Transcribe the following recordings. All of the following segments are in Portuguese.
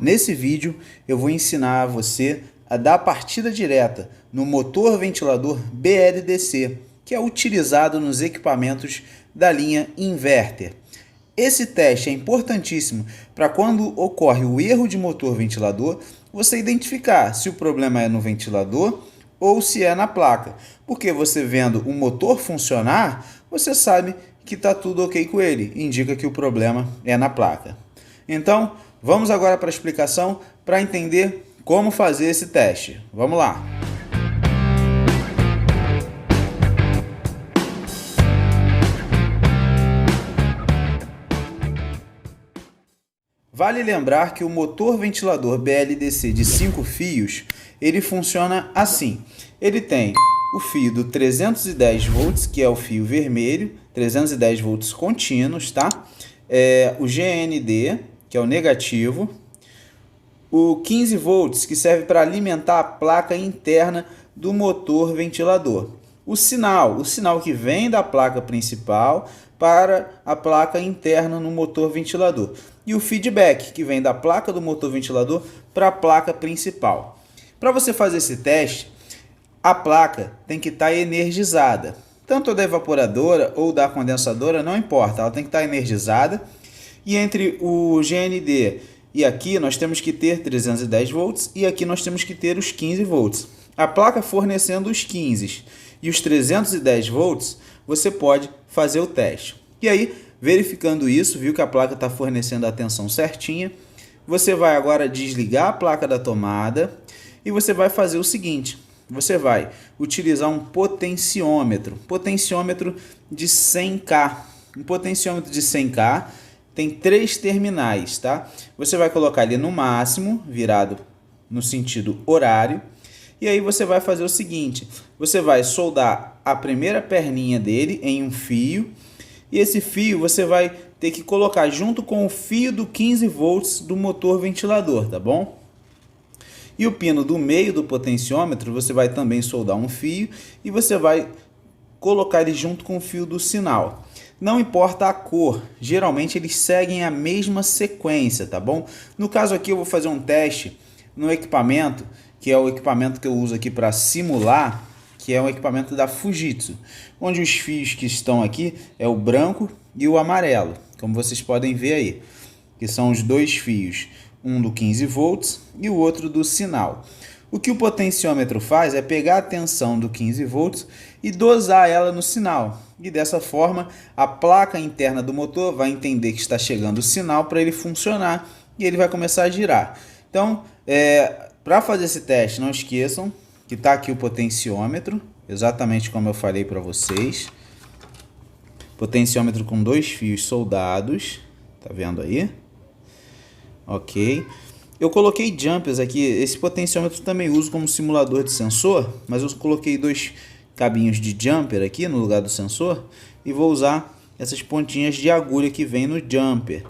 Nesse vídeo eu vou ensinar a você a dar partida direta no motor ventilador BLDC, que é utilizado nos equipamentos da linha inverter. Esse teste é importantíssimo para quando ocorre o erro de motor ventilador, você identificar se o problema é no ventilador ou se é na placa. Porque você vendo o motor funcionar, você sabe que está tudo ok com ele, indica que o problema é na placa. Então, vamos agora para a explicação para entender como fazer esse teste. Vamos lá! Vale lembrar que o motor ventilador BLDC de 5 fios, ele funciona assim. Ele tem o fio do 310 volts, que é o fio vermelho, 310 volts contínuos, tá? O GND, que é o negativo. O 15 volts, que serve para alimentar a placa interna do motor ventilador. O sinal que vem da placa principal para a placa interna no motor ventilador. E o feedback, que vem da placa do motor ventilador para a placa principal. Para você fazer esse teste, a placa tem que estar energizada. Tanto da evaporadora ou da condensadora, não importa, ela tem que estar energizada. E entre o GND e aqui nós temos que ter 310 volts e aqui nós temos que ter os 15 volts. A placa fornecendo os 15 e os 310 volts, você pode fazer o teste. E aí, verificando isso, viu que a placa está fornecendo a tensão certinha, você vai agora desligar a placa da tomada e você vai fazer o seguinte: você vai utilizar um potenciômetro de 100K. Um potenciômetro de 100K tem 3 terminais, tá? Você vai colocar ele no máximo, virado no sentido horário, e aí você vai fazer o seguinte: você vai soldar a primeira perninha dele em um fio, e esse fio você vai ter que colocar junto com o fio do 15 volts do motor ventilador, tá bom? E o pino do meio do potenciômetro você vai também soldar um fio e você vai colocar ele junto com o fio do sinal. Não importa a cor, geralmente eles seguem a mesma sequência, tá bom? No caso aqui eu vou fazer um teste no equipamento, que é o equipamento que eu uso aqui para simular, que é um equipamento da Fujitsu, onde os fios que estão aqui é o branco e o amarelo, como vocês podem ver aí, que são os dois fios, um do 15 volts e o outro do sinal. O que o potenciômetro faz é pegar a tensão do 15 volts e dosar ela no sinal. E dessa forma, a placa interna do motor vai entender que está chegando o sinal para ele funcionar e ele vai começar a girar. Então, para fazer esse teste, não esqueçam que está aqui o potenciômetro, exatamente como eu falei para vocês. Potenciômetro com 2 fios soldados, tá vendo aí? Ok. Eu coloquei jumpers aqui, esse potenciômetro também uso como simulador de sensor, mas eu coloquei 2 cabinhos de jumper aqui no lugar do sensor e vou usar essas pontinhas de agulha que vem no jumper,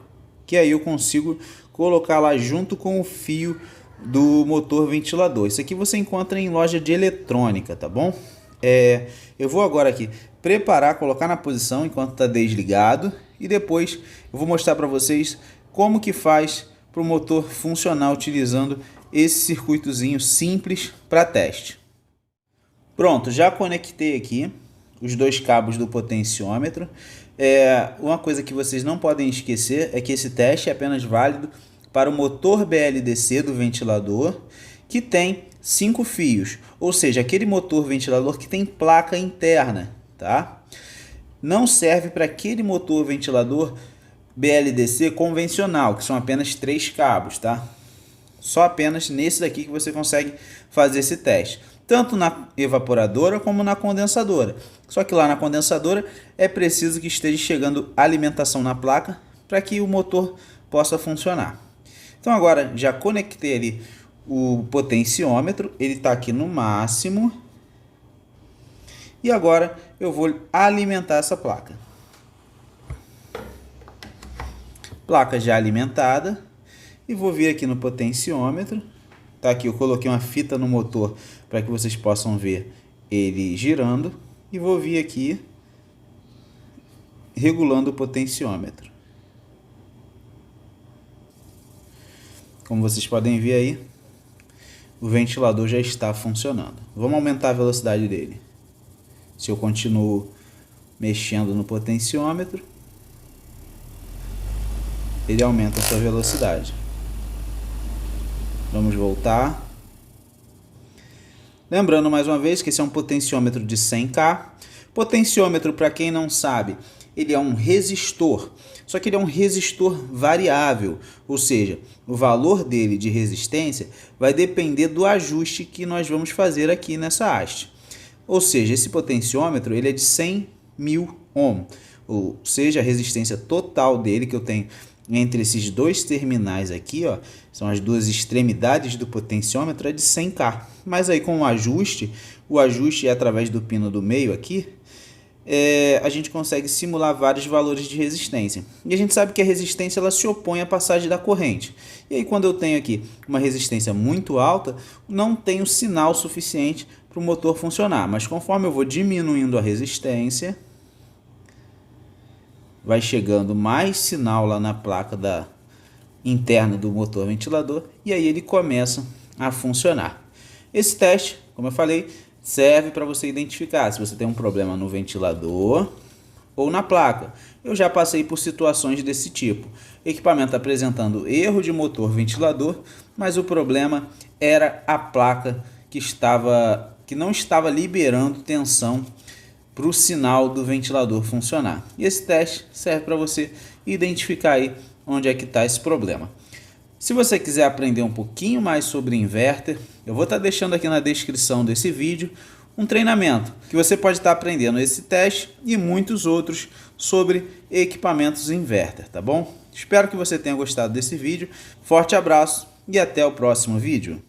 que aí eu consigo colocar lá junto com o fio do motor ventilador. Isso aqui você encontra em loja de eletrônica, tá bom? Eu vou agora aqui preparar, colocar na posição enquanto está desligado e depois eu vou mostrar para vocês como que faz para o motor funcionar utilizando esse circuitozinho simples para teste. Pronto, já conectei aqui os 2 cabos do potenciômetro. Uma coisa que vocês não podem esquecer é que esse teste é apenas válido para o motor BLDC do ventilador, que tem 5 fios, ou seja, aquele motor ventilador que tem placa interna, tá? Não serve para aquele motor ventilador BLDC convencional, que são apenas 3 cabos, tá? Só apenas nesse daqui que você consegue fazer esse teste, tanto na evaporadora como na condensadora. Só que lá na condensadora é preciso que esteja chegando alimentação na placa para que o motor possa funcionar. Então agora já conectei ali o potenciômetro, ele está aqui no máximo. E agora eu vou alimentar essa placa. Placa já alimentada. E vou vir aqui no potenciômetro. Tá aqui, eu coloquei uma fita no motor para que vocês possam ver ele girando. E vou vir aqui regulando o potenciômetro. Como vocês podem ver aí, o ventilador já está funcionando. Vamos aumentar a velocidade dele. Se eu continuo mexendo no potenciômetro, ele aumenta a sua velocidade. Vamos voltar. Lembrando mais uma vez que esse é um potenciômetro de 100K. Potenciômetro, para quem não sabe, ele é um resistor. Só que ele é um resistor variável, ou seja, o valor dele de resistência vai depender do ajuste que nós vamos fazer aqui nessa haste. Ou seja, esse potenciômetro ele é de 100.000 ohm, ou seja, a resistência total dele que eu tenho entre esses dois terminais aqui, ó, são as duas extremidades do potenciômetro, é de 100K. Mas aí com o ajuste é através do pino do meio aqui, a gente consegue simular vários valores de resistência. E a gente sabe que a resistência ela se opõe à passagem da corrente. E aí quando eu tenho aqui uma resistência muito alta, não tenho sinal suficiente para o motor funcionar. Mas conforme eu vou diminuindo a resistência, vai chegando mais sinal lá na placa interna do motor ventilador e aí ele começa a funcionar. Esse teste, como eu falei, serve para você identificar se você tem um problema no ventilador ou na placa. Eu já passei por situações desse tipo. Equipamento apresentando erro de motor ventilador, mas o problema era a placa que não estava liberando tensão para o sinal do ventilador funcionar. E esse teste serve para você identificar aí onde é que está esse problema. Se você quiser aprender um pouquinho mais sobre inverter, eu vou estar deixando aqui na descrição desse vídeo um treinamento que você pode estar aprendendo esse teste e muitos outros sobre equipamentos inverter, tá bom? Espero que você tenha gostado desse vídeo. Forte abraço e até o próximo vídeo.